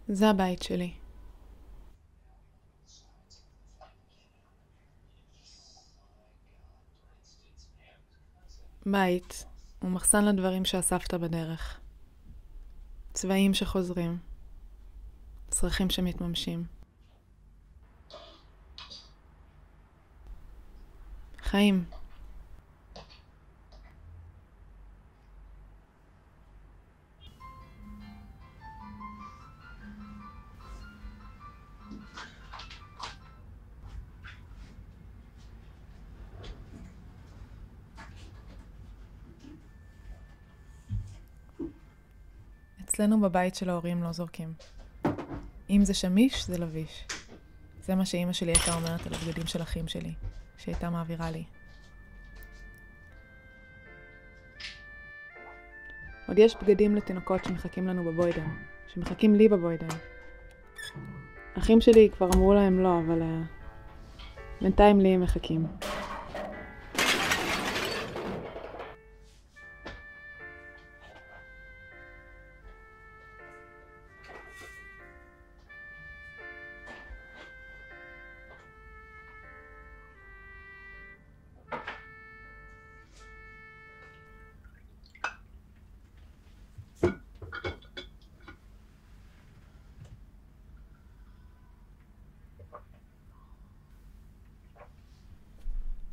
זה הבית שלי. בית הוא מחסן לדברים שאספת בדרך. צבעים שחוזרים. צרכים שמתממשים. חיים. אצלנו בבית של ההורים לא זורקים. אם זה שמיש, זה לביש. זה מה שאמא שלי הייתה אומרת על הבגדים של אחים שלי, שהייתה מעבירה לי. עוד יש בגדים לתינוקות שמחכים לנו בבוידן, שמחכים לי בבוידן. אחים שלי כבר אמרו להם לא, אבל בינתיים לי הם מחכים.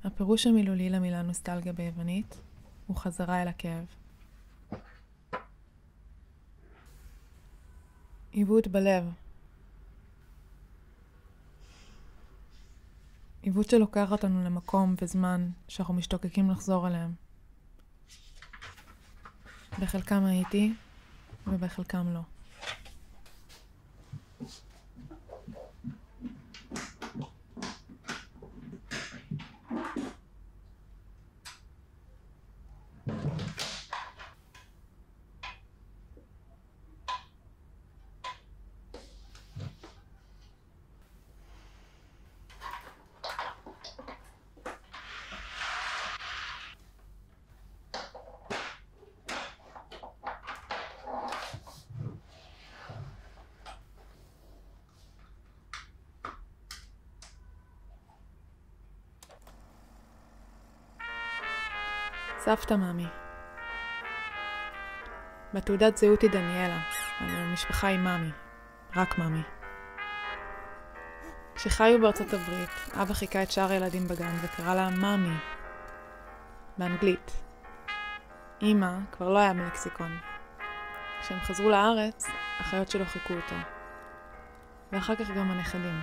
הפירוש המילולי למילה נוסטלגיה ביוונית הוא חזרה אל הכאב. עיוות בלב. עיוות שלוקח אותנו למקום וזמן שאנחנו משתוקקים לחזור אליהם. בחלקם הייתי ובחלקם לא. סבתא מאמי. בתעודת זהות היא דניאלה, אבל המשפחה היא מאמי. רק מאמי. כשחיו בארצות הברית, אבא חיכה את שאר הילדים בגן וקרא לה מאמי. באנגלית. אמא כבר לא היה בלקסיקון. כשהם חזרו לארץ, החיות שלו חיכו אותו. ואחר כך גם הנכדים.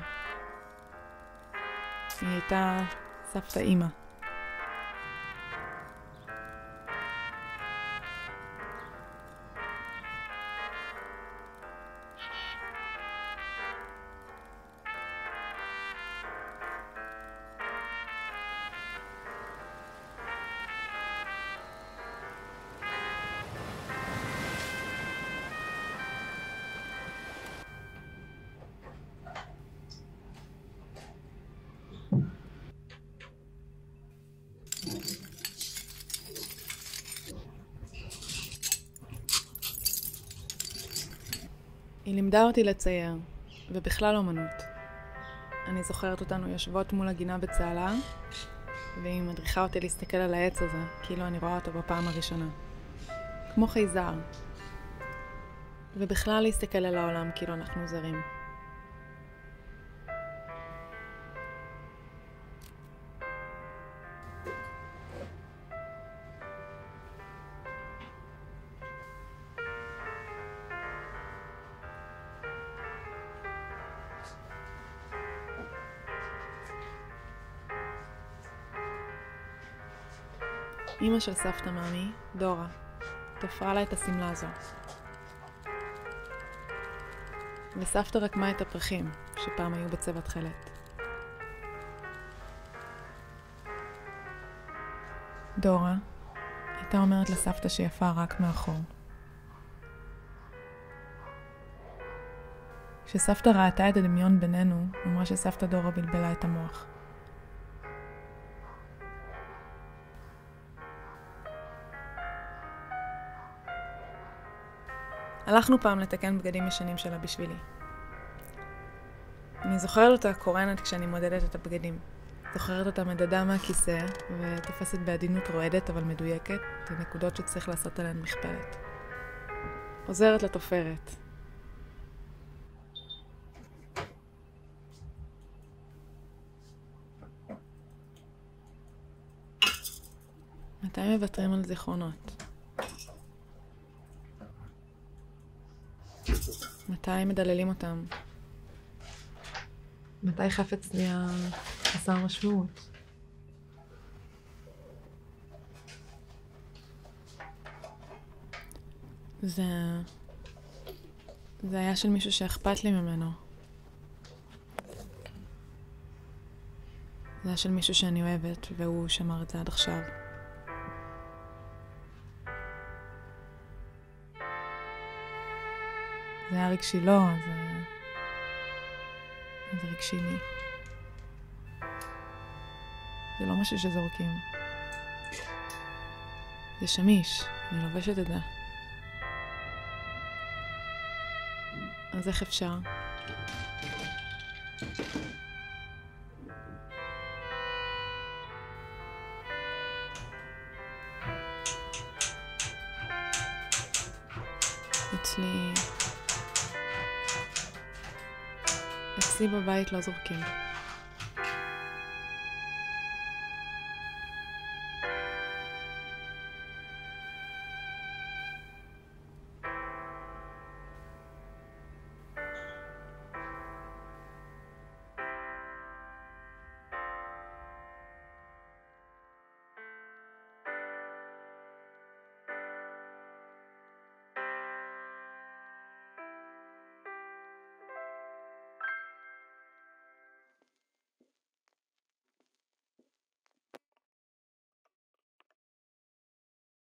היא הייתה סבתא אמא. היא לימדה אותי לצייר, ובכלל אומנות. אני זוכרת אותנו יושבות מול הגינה בצהלה, והיא מדריכה אותי להסתכל על העץ הזה, כאילו אני רואה אותו בפעם הראשונה. כמו חייזר. ובכלל להסתכל על העולם כאילו אנחנו זרים. אמא של סבתא מאמי, דורה, תפרה לה את הסמלה הזו. וסבתא רקמה את הפרחים, שפעם היו בצבע תכלת. דורה הייתה אומרת לסבתא שיפה רק מאחור. כשסבתא ראתה את הדמיון בינינו, אמרה שסבתא דורה בלבלה את המוח. הלכנו פעם לתקן בגדים ישנים שלה בשבילי. אני זוכרת אותה קורנת כשאני מודדת את הבגדים. זוכרת אותה מדדה מהכיסא ותופסת בעדינות רועדת אבל מדויקת, לנקודות שצריך לעשות עליהן מכפלת. עוזרת לתופרת. מתי מוותרים על זיכרונות? מתי מדללים אותם? מתי חפץ נהיה חסר משמעות? זה היה של מישהו שאכפת לי ממנו. זה היה של מישהו שאני אוהבת, והוא שמר את זה עד עכשיו. זה היה רגשי לא, זה רגשי לי. זה לא משהו שזורקים. זה שמיש, אני לובשת את זה. אז איך אפשר? אצלי בבית לא זורקים.